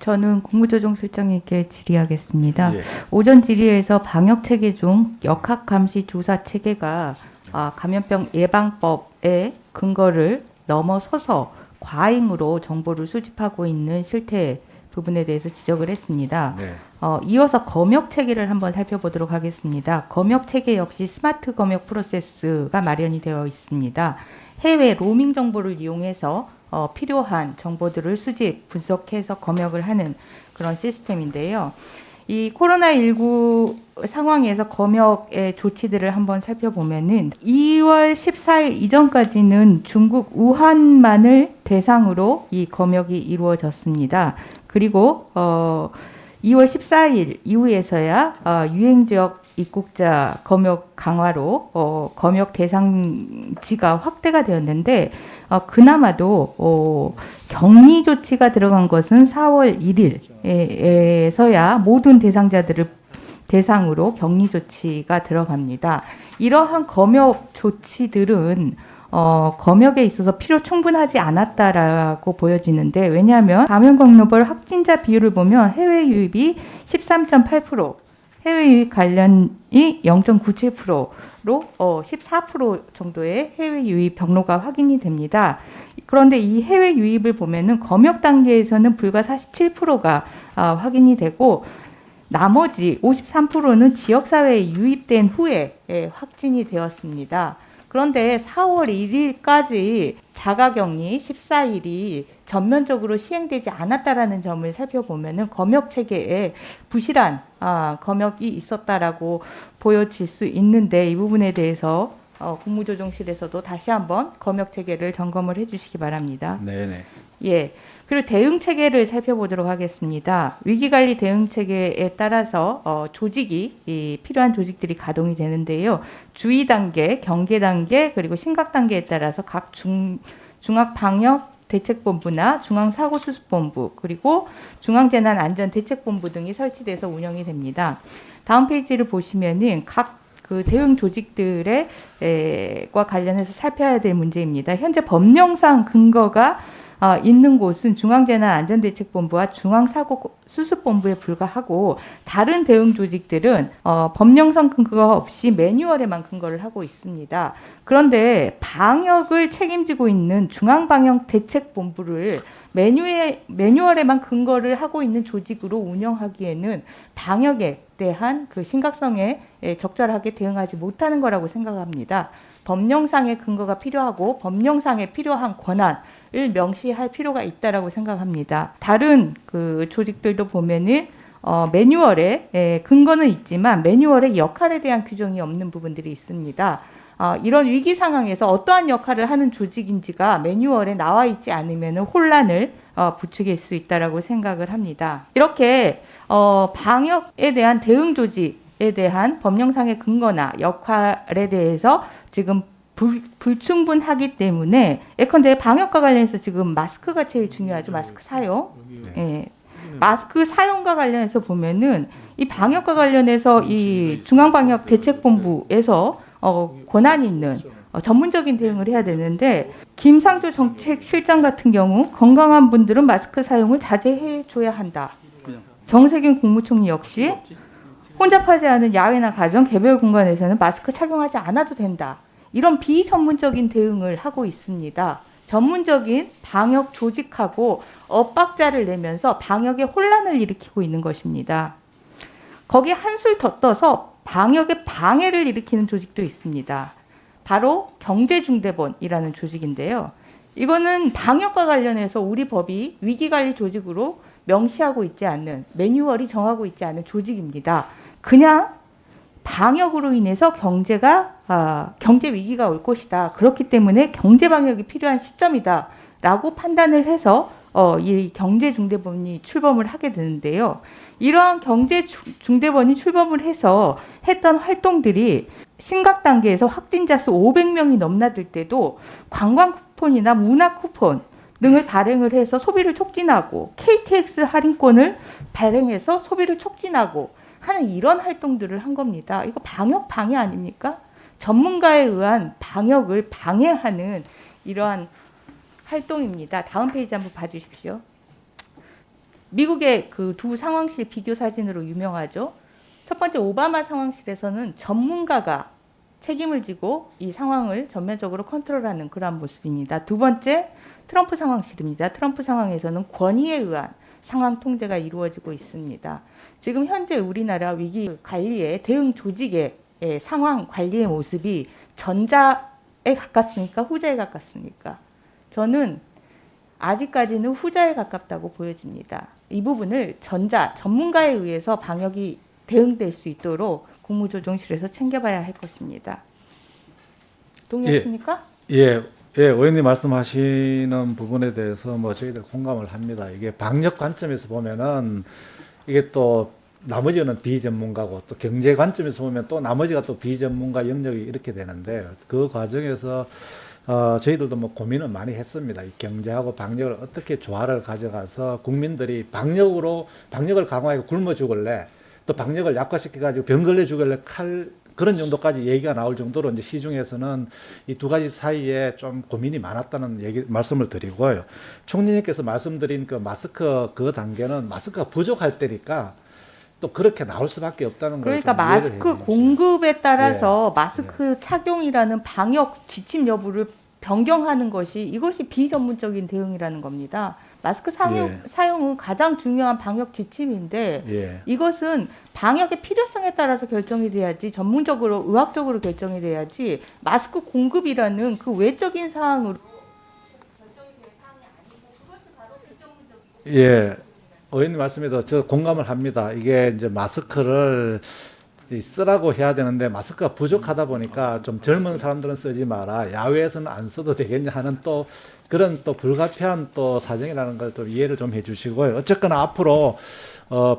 저는 국무조정실장님께 질의하겠습니다. 예. 오전 질의에서 방역체계 중 역학감시조사체계가 감염병 예방법의 근거를 넘어서서 과잉으로 정보를 수집하고 있는 실태 부분에 대해서 지적을 했습니다. 네. 이어서 검역체계를 한번 살펴보도록 하겠습니다. 검역체계 역시 스마트 검역 프로세스가 마련이 되어 있습니다. 해외 로밍 정보를 이용해서 필요한 정보들을 수집, 분석해서 검역을 하는 그런 시스템인데요. 이 코로나19 상황에서 검역의 조치들을 한번 살펴보면은 2월 14일 이전까지는 중국 우한만을 대상으로 이 검역이 이루어졌습니다. 그리고 2월 14일 이후에서야 유행지역 입국자 검역 강화로 검역 대상지가 확대가 되었는데 그나마도 격리 조치가 들어간 것은 4월 1일에서야 모든 대상자들을 대상으로 격리 조치가 들어갑니다. 이러한 검역 조치들은 검역에 있어서 필요 충분하지 않았다라고 보여지는데, 왜냐하면 감염 글로벌 확진자 비율을 보면 해외 유입이 13.8%, 해외 유입 관련이 0.97%로 14% 정도의 해외 유입 경로가 확인이 됩니다. 그런데 이 해외 유입을 보면은 검역 단계에서는 불과 47%가 확인이 되고, 나머지 53%는 지역사회에 유입된 후에 확진이 되었습니다. 그런데 4월 1일까지 자가격리 14일이 전면적으로 시행되지 않았다라는 점을 살펴보면은 검역 체계에 부실한 검역이 있었다라고 보여질 수 있는데, 이 부분에 대해서 국무조정실에서도 다시 한번 검역 체계를 점검을 해주시기 바랍니다. 네네. 예. 그리고 대응 체계를 살펴보도록 하겠습니다. 위기관리 대응 체계에 따라서 조직이 필요한 조직들이 가동이 되는데요. 주의 단계, 경계 단계, 그리고 심각 단계에 따라서 각 중앙방역대책본부나 중앙사고수습본부, 그리고 중앙재난안전대책본부 등이 설치돼서 운영이 됩니다. 다음 페이지를 보시면은 각 그 대응 조직들과 관련해서 살펴야 될 문제입니다. 현재 법령상 근거가 있는 곳은 중앙재난안전대책본부와 중앙사고수습본부에 불과하고, 다른 대응 조직들은 법령상 근거가 없이 매뉴얼에만 근거를 하고 있습니다. 그런데 방역을 책임지고 있는 중앙방역대책본부를 매뉴얼에만 근거를 하고 있는 조직으로 운영하기에는 방역에 대한 그 심각성에 적절하게 대응하지 못하는 거라고 생각합니다. 법령상의 근거가 필요하고 법령상에 필요한 권한을 명시할 필요가 있다라고 생각합니다. 다른 그 조직들도 보면은 매뉴얼에 근거는 있지만 매뉴얼의 역할에 대한 규정이 없는 부분들이 있습니다. 이런 위기 상황에서 어떠한 역할을 하는 조직인지가 매뉴얼에 나와 있지 않으면 혼란을 부추길 수 있다라고 생각을 합니다. 이렇게 방역에 대한 대응 조직에 대한 법령상의 근거나 역할에 대해서 지금 불충분하기 때문에, 예컨대 방역과 관련해서 지금 마스크가 제일 중요하죠. 마스크 사용. 예. 마스크 사용과 관련해서 보면은 이 방역과 관련해서 이 중앙방역대책본부에서 권한이 있는 전문적인 대응을 해야 되는데, 김상조 정책실장 같은 경우 건강한 분들은 마스크 사용을 자제해 줘야 한다. 정세균 국무총리 역시 혼잡하지 않은 야외나 가정, 개별 공간에서는 마스크 착용하지 않아도 된다. 이런 비전문적인 대응을 하고 있습니다. 전문적인 방역 조직하고 엇박자를 내면서 방역에 혼란을 일으키고 있는 것입니다. 거기에 한술 더 떠서 방역에 방해를 일으키는 조직도 있습니다. 바로 경제중대본이라는 조직인데요. 이거는 방역과 관련해서 우리 법이 위기관리 조직으로 명시하고 있지 않는, 매뉴얼이 정하고 있지 않은 조직입니다. 그냥 방역으로 인해서 경제 위기가 올 것이다. 그렇기 때문에 경제 방역이 필요한 시점이다. 라고 판단을 해서 이 경제중대본이 출범을 하게 되는데요. 이러한 경제중대본이 출범을 해서 했던 활동들이 심각 단계에서 확진자 수 500명이 넘나들 때도 관광 쿠폰이나 문화 쿠폰 등을 발행을 해서 소비를 촉진하고, KTX 할인권을 발행해서 소비를 촉진하고 하는 이런 활동들을 한 겁니다. 이거 방역 방해 아닙니까? 전문가에 의한 방역을 방해하는 이러한 활동입니다. 다음 페이지 한번 봐주십시오. 미국의 그 두 상황실 비교 사진으로 유명하죠. 첫 번째 오바마 상황실에서는 전문가가 책임을 지고 이 상황을 전면적으로 컨트롤하는 그러한 모습입니다. 두 번째 트럼프 상황실입니다. 트럼프 상황에서는 권위에 의한 상황 통제가 이루어지고 있습니다. 지금 현재 우리나라 위기 관리의 대응 조직의 상황 관리의 모습이 전자에 가깝습니까? 후자에 가깝습니까? 저는 아직까지는 후자에 가깝다고 보여집니다. 이 부분을 전문가에 의해서 방역이 대응될 수 있도록 국무조정실에서 챙겨봐야 할 것입니다. 동의하십니까? 예, 의원님 말씀하시는 부분에 대해서 뭐 저희들 공감을 합니다. 이게 방역 관점에서 보면은 이게 또 나머지는 비전문가고 또 경제 관점에서 보면 또 나머지가 또 비전문가 영역이 이렇게 되는데 그 과정에서 저희들도 뭐 고민을 많이 했습니다. 이 경제하고 방역을 어떻게 조화를 가져가서 국민들이 방역을 강화해서 굶어 죽을래 또 방역을 약화시켜가지고 병 걸려 죽을래 그런 정도까지 얘기가 나올 정도로 이제 시중에서는 이 두 가지 사이에 좀 고민이 많았다는 말씀을 드리고요. 총리님께서 말씀드린 그 마스크 그 단계는 마스크가 부족할 때니까 또 그렇게 나올 수밖에 없다는 거예요. 그러니까 마스크 공급에 따라서 마스크 착용이라는 방역 지침 여부를 변경하는 이것이 비전문적인 대응이라는 겁니다. 마스크 사용은 가장 중요한 방역 지침인데 이것은 방역의 필요성에 따라서 결정이 돼야지 전문적으로 의학적으로 결정이 돼야지 마스크 공급이라는 그 외적인 사항으로 결정이 될 사항이 아니고 그것이 바로 비전문적인 의원님 말씀에도 저 공감을 합니다. 이게 이제 마스크를 쓰라고 해야 되는데 마스크가 부족하다 보니까 좀 젊은 사람들은 쓰지 마라. 야외에서는 안 써도 되겠냐 하는 또 그런 또 불가피한 또 사정이라는 걸 또 이해를 좀 해주시고요. 어쨌거나 앞으로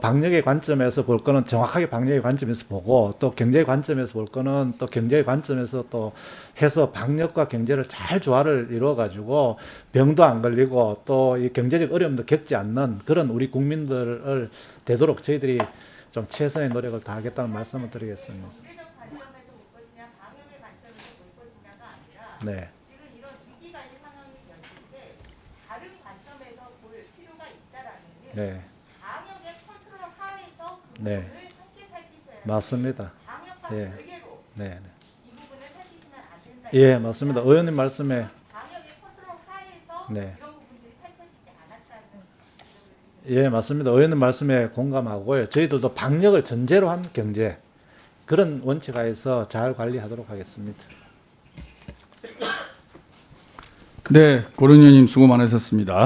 방역의 관점에서 볼 거는 정확하게 방역의 관점에서 보고 또 경제의 관점에서 볼 거는 또 경제의 관점에서 또 해서 방역과 경제를 잘 조화를 이루어 가지고 병도 안 걸리고 또 이 경제적 어려움도 겪지 않는 그런 우리 국민들을 되도록 저희들이 좀 최선의 노력을 다하겠다는 말씀을 드리겠습니다. 경제적 관점에서 볼 것이냐, 방역의 관점에서 볼 것이냐가 아니라 네. 지금 이런 위기 관리 상황이 됐을 때 다른 관점에서 볼 필요가 있다라는 네. 방역의 컨트롤 하에서 그 네. 부분을 함께 살피셔야 맞습니다. 방역과 예. 별개로 네. 이 부분을 살피시면 안 된다. 예, 맞습니다. 의원님 말씀에 방역의 컨트롤 하에서 네. 이런 부분들이 살펴지지 않았다는 예, 맞습니다. 의원님 말씀에 공감하고요. 저희들도 방역을 전제로 한 경제 그런 원칙 하에서 잘 관리하도록 하겠습니다. 네, 고른 의원님 수고 많으셨습니다.